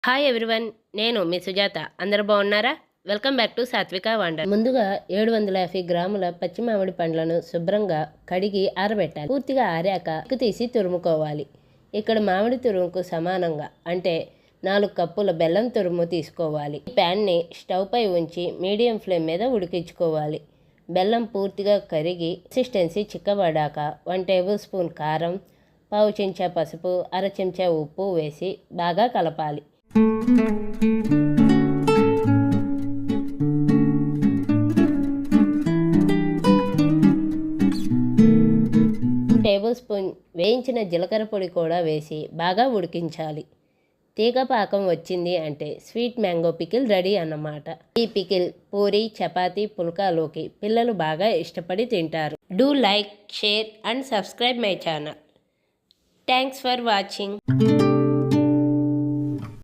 Hi everyone, నేను మీ సుజాత. అందరూ బాగున్నారా? వెల్కమ్ బ్యాక్ టు సాత్విక వండర్. ముందుగా 750 గ్రాముల పచ్చి మామిడి పండ్లను శుభ్రంగా కడిగి ఆరబెట్టాలి. పూర్తిగా ఆరాక తీసి తురుముకోవాలి. ఇక్కడ మామిడి తురుముకు సమానంగా అంటే 4 కప్పుల బెల్లం తురుము తీసుకోవాలి. ఈ ప్యాన్ని స్టవ్ పై ఉంచి మీడియం ఫ్లేమ్ మీద ఉడికించుకోవాలి. బెల్లం పూర్తిగా కరిగి కన్సిస్టెన్సీ చిక్కబడాక 1 టేబుల్ స్పూన్ కారం, పావు చెంచా పసుపు, అర చెంచా ఉప్పు వేసి బాగా కలపాలి. టేబుల్ స్పూన్ వేయించిన జీలకర్ర పొడి కూడా వేసి బాగా ఉడికించాలి. తీగ పాకం వచ్చింది అంటే స్వీట్ మ్యాంగో పికిల్ రెడీ అన్నమాట. ఈ పికిల్ పూరి, చపాతీ, పుల్కాలోకి పిల్లలు బాగా ఇష్టపడి తింటారు. Do like, share and subscribe my channel. Thanks for watching.